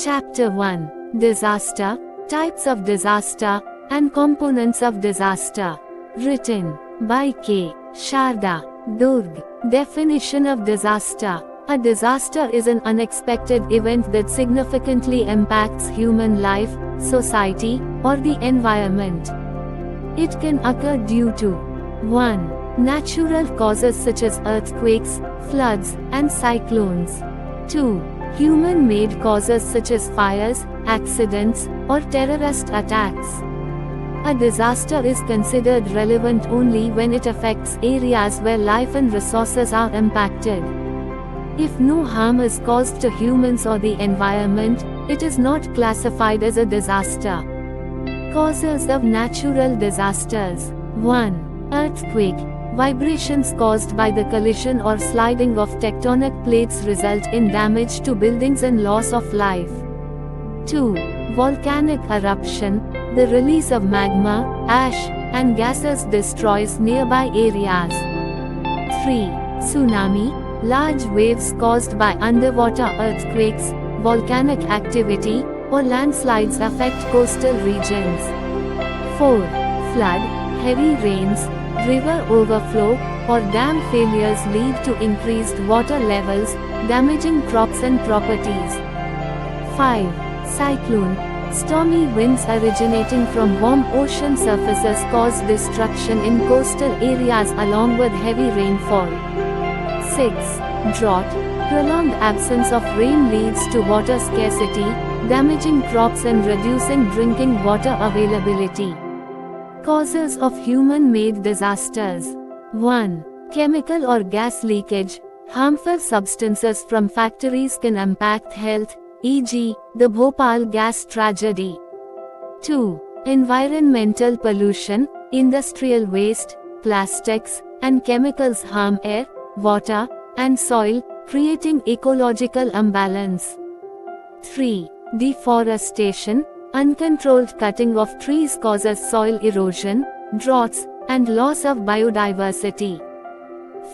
Chapter 1: Disaster, Types of Disaster, and Components of Disaster. Written by K. Sharda Durg. Definition of disaster. A disaster is an unexpected event that significantly impacts human life, society, or the environment. It can occur due to 1. Natural causes such as earthquakes, floods, and cyclones. 2. Human-made causes such as fires, accidents, or terrorist attacks. A disaster is considered relevant only when it affects areas where life and resources are impacted. If no harm is caused to humans or the environment, it is not classified as a disaster. Causes of natural disasters. 1. Earthquake. Vibrations caused by the collision or sliding of tectonic plates result in damage to buildings and loss of life. 2. Volcanic eruption. The release of magma, ash, and gases destroys nearby areas. 3. Tsunami. Large waves caused by underwater earthquakes, volcanic activity, or landslides affect coastal regions. 4. Flood. Heavy rains, river overflow, or dam failures lead to increased water levels, damaging crops and properties. 5. Cyclone. Stormy winds originating from warm ocean surfaces cause destruction in coastal areas along with heavy rainfall. 6. Drought. Prolonged absence of rain leads to water scarcity, damaging crops and reducing drinking water availability. Causes of human-made disasters. 1. Chemical or gas leakage. Harmful substances from factories can impact health, e.g., the Bhopal gas tragedy. 2. Environmental pollution. Industrial waste, plastics, and chemicals harm air, water, and soil, creating ecological imbalance. 3. Deforestation. Uncontrolled cutting of trees causes soil erosion, droughts, and loss of biodiversity.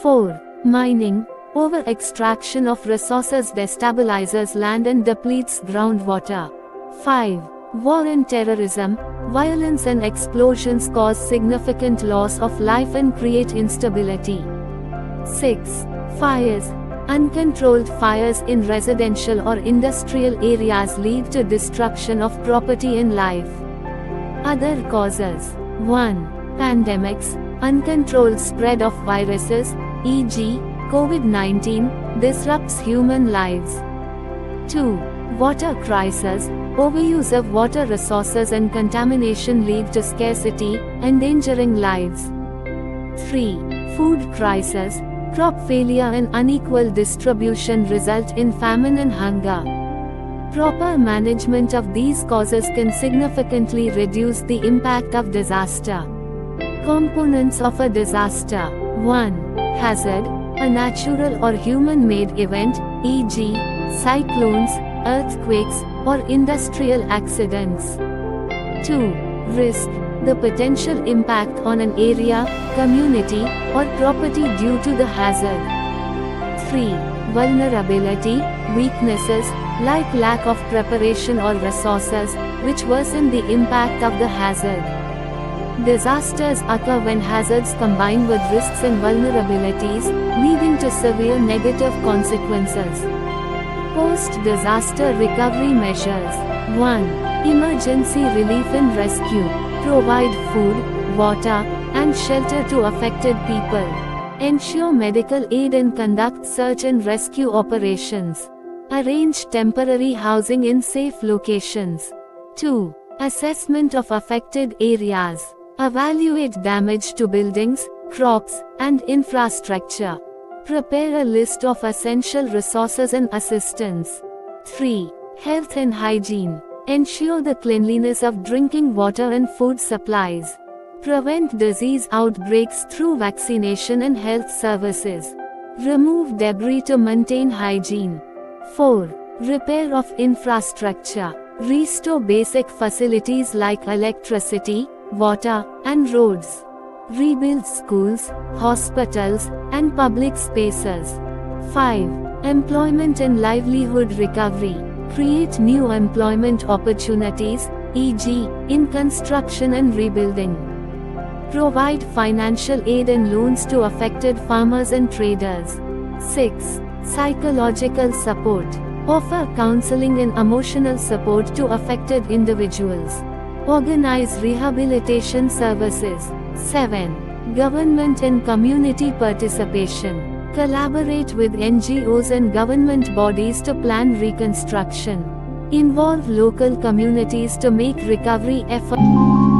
4. Mining. Over-extraction of resources destabilizes land and depletes groundwater. 5. War and terrorism. Violence and explosions cause significant loss of life and create instability. 6. Fires. Uncontrolled fires in residential or industrial areas lead to destruction of property and life. Other causes. 1. Pandemics. Uncontrolled spread of viruses, e.g., COVID-19, disrupts human lives. 2. Water crisis. Overuse of water resources and contamination lead to scarcity, endangering lives. 3. Food crisis. Crop failure and unequal distribution result in famine and hunger. Proper management of these causes can significantly reduce the impact of disaster. Components of a disaster. 1. Hazard. A natural or human-made event, e.g., cyclones, earthquakes, or industrial accidents. 2. Risk. The potential impact on an area, community, or property due to the hazard. 3. Vulnerability. Weaknesses, like lack of preparation or resources, which worsen the impact of the hazard. Disasters occur when hazards combine with risks and vulnerabilities, leading to severe negative consequences. Post-disaster recovery measures. 1. Emergency relief and rescue. Provide food, water, and shelter to affected people. Ensure medical aid and conduct search and rescue operations. Arrange temporary housing in safe locations. 2. Assessment of affected areas. Evaluate damage to buildings, crops, and infrastructure. Prepare a list of essential resources and assistance. 3. Health and hygiene. Ensure the cleanliness of drinking water and food supplies. Prevent disease outbreaks through vaccination and health services. Remove debris to maintain hygiene. 4. Repair of infrastructure. Restore basic facilities like electricity, water, and roads. Rebuild schools, hospitals, and public spaces. 5. Employment and livelihood recovery. Create new employment opportunities, e.g., in construction and rebuilding. Provide financial aid and loans to affected farmers and traders. 6. Psychological support. Offer counseling and emotional support to affected individuals. Organize rehabilitation services. 7. Government and community participation. Collaborate with NGOs and government bodies to plan reconstruction. Involve local communities to make recovery efforts.